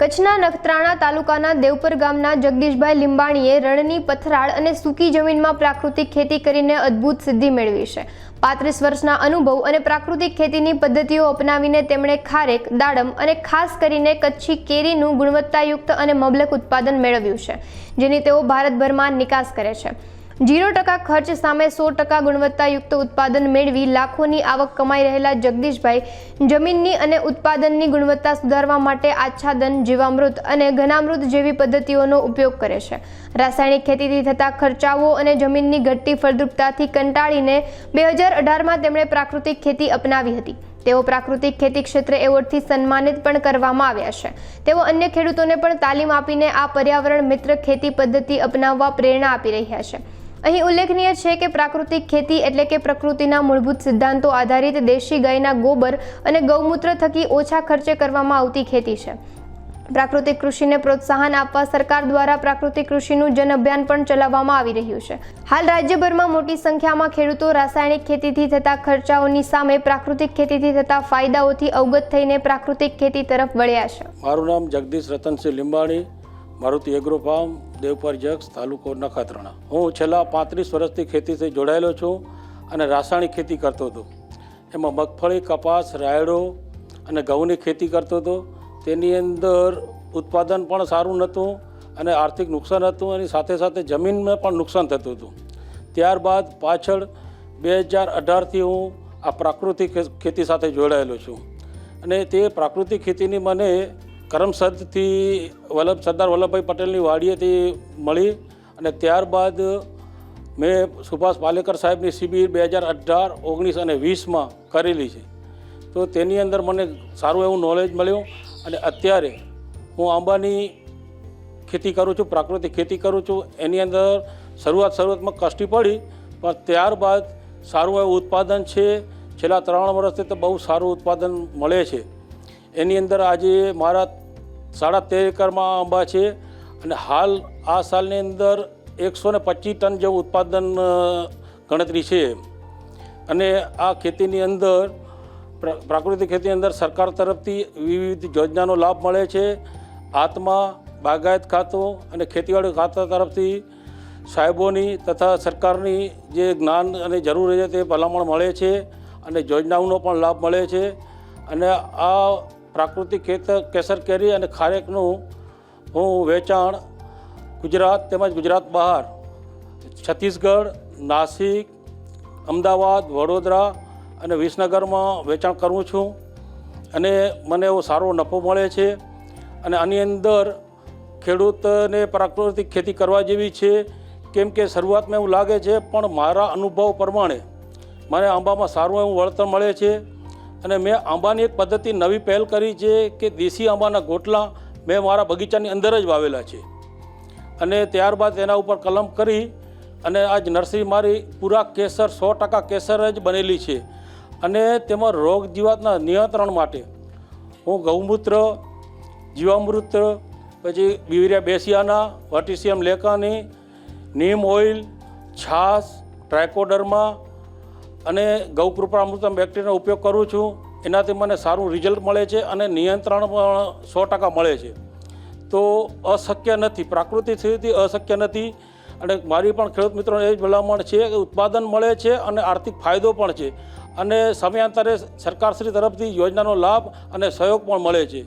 કચ્છના નખત્રાણા તાલુકાના દેવપર ગામના જગદીશભાઈ લીંબાણીએ રણની પથરાળ અને સૂકી જમીનમાં પ્રાકૃતિક ખેતી કરીને અદ્ભુત સિદ્ધિ મેળવી છે। 35 વર્ષના અનુભવ અને પ્રાકૃતિક ખેતીની પદ્ધતિઓ અપનાવીને તેમણે ખારેક, દાડમ અને ખાસ કરીને કચ્છી કેરીનું ગુણવત્તાયુક્ત અને મબલક ઉત્પાદન મેળવ્યું છે, જેની તેઓ ભારતભરમાં નિકાસ કરે છે। 0% ખર્ચ સામે 100% ગુણવત્તાયુક્ત ઉત્પાદન મેળવી લાખોની આવક કમાઈ રહેલા જગદીશભાઈ જમીનની અને ઉત્પાદનની ગુણવત્તા સુધારવા માટે આચ્છાદન, જીવામૃત અને ઘનામૃત જેવી પદ્ધતિઓનો ઉપયોગ કરે છે। રાસાયણિક ખેતીથી થતા ખર્ચાઓ અને જમીનની ઘટતી ફળદ્રુપતાથી કંટાળીને 2018માં તેમણે પ્રાકૃતિક ખેતી અપનાવી હતી। તેઓ પ્રાકૃતિક ખેતી ક્ષેત્રે એવોર્ડથી સન્માનિત પણ કરવામાં આવ્યા છે। તેઓ અન્ય ખેડૂતોને પણ તાલીમ આપીને આ પર્યાવરણ મિત્ર ખેતી પદ્ધતિ અપનાવવા પ્રેરણા આપી રહ્યા છે। અહીં ઉલ્લેખનીય છે કે પ્રાકૃતિક ખેતી એટલે કે પ્રકૃતિના મૂળભૂત સિદ્ધાંતો આધારિત દેશી ગાયના ગોબર અને ગૌમૂત્ર થકી ઓછા ખર્ચે કરવામાં આવતી ખેતી છે। પ્રાકૃતિક કૃષિને પ્રોત્સાહન આપવા સરકાર દ્વારા પ્રાકૃતિક કૃષિનું જન અભિયાન પણ ચલાવવામાં આવી રહ્યું છે। હાલ રાજ્યભરમાં મોટી સંખ્યામાં ખેડૂતો રાસાયણિક ખેતીથી થતા ખર્ચાઓની સામે પ્રાકૃતિક ખેતીથી થતા ફાયદાઓથી અવગત થઈને પ્રાકૃતિક ખેતી તરફ વળ્યા છે। મારું નામ જગદીશ રતનસિંહ લીંબાણી, મારુતિ એગ્રો ફાર્મ, દેવપર જગ્સ, તાલુકો નખત્રાણા। હું છેલ્લા 35 વર્ષથી ખેતીથી જોડાયેલો છું અને રાસાયણિક ખેતી કરતો હતો। એમાં મગફળી, કપાસ, રાયડો અને ઘઉંની ખેતી કરતો હતો। તેની અંદર ઉત્પાદન પણ સારું નહોતું અને આર્થિક નુકસાન હતું, અને સાથે સાથે જમીનમાં પણ નુકસાન થતું હતું। ત્યારબાદ પાછળ 2018થી હું આ પ્રાકૃતિક ખેતી સાથે જોડાયેલો છું, અને તે પ્રાકૃતિક ખેતીની મને કરમસદથી સરદાર વલ્લભભાઈ પટેલની વાડીએથી મળી, અને ત્યારબાદ મેં સુભાષ પાલેકર સાહેબની શિબિર 2018, 19 અને 20માં કરેલી છે। તો તેની અંદર મને સારું એવું નોલેજ મળ્યું, અને અત્યારે હું આંબાની ખેતી કરું છું, પ્રાકૃતિક ખેતી કરું છું। એની અંદર શરૂઆતમાં કષ્ટી પડી, પણ ત્યારબાદ સારું એવું ઉત્પાદન છે। છેલ્લા 3 વર્ષથી તો બહુ સારું ઉત્પાદન મળે છે। એની અંદર આજે મારા 13.5 એકરમાં આંબા છે, અને હાલ આ સાલની અંદર 125 ટન જેવું ઉત્પાદન ગણતરી છે। અને આ ખેતીની અંદર પ્રાકૃતિક ખેતીની અંદર સરકાર તરફથી વિવિધ યોજનાનો લાભ મળે છે। આત્મા, બાગાયત ખાતું અને ખેતીવાડી ખાતા તરફથી સાહેબોની તથા સરકારની જે જ્ઞાન અને જરૂર છે તે ભલામણ મળે છે, અને યોજનાઓનો પણ લાભ મળે છે। અને આ પ્રાકૃતિક કેસર કેરી અને ખારેકનું હું વેચાણ ગુજરાત તેમજ ગુજરાત બહાર, છત્તીસગઢ, નાસિક, અમદાવાદ, વડોદરા અને વિસનગરમાં વેચાણ કરું છું, અને મને એવો સારો નફો મળે છે। અને આની અંદર ખેડૂતને પ્રાકૃતિક ખેતી કરવા જેવી છે, કેમ કે શરૂઆતમાં એવું લાગે છે, પણ મારા અનુભવ પ્રમાણે મને આંબામાં સારું એવું વળતર મળે છે। અને મેં આંબાની એક પદ્ધતિ નવી પહેલ કરી છે કે દેશી આંબાના ગોટલા મેં મારા બગીચાની અંદર જ વાવેલા છે, અને ત્યારબાદ એના ઉપર કલમ કરી અને આજ નર્સરી મારી પૂરા કેસર 100% કેસર જ બનેલી છે। અને તેમાં રોગ જીવાતના નિયંત્રણ માટે હું ગૌમૂત્ર, જીવામૃત, પછી બીવરિયા બેસિયાના, વર્ટિસિયમ લેકાની, નીમ ઓઇલ, છાશ, ટ્રાયકોડર્મા અને ગૌકૃપામૃતમ બેક્ટેરિયાનો ઉપયોગ કરું છું। એનાથી મને સારું રિઝલ્ટ મળે છે, અને નિયંત્રણ પણ 100% મળે છે। તો અશક્ય નથી, પ્રાકૃતિક ખેતી અશક્ય નથી। અને મારી પણ ખેડૂત મિત્રોને એ જ ભલામણ છે કે ઉત્પાદન મળે છે અને આર્થિક ફાયદો પણ છે, અને સમયાંતરે સરકારશ્રી તરફથી યોજનાનો લાભ અને સહયોગ પણ મળે છે।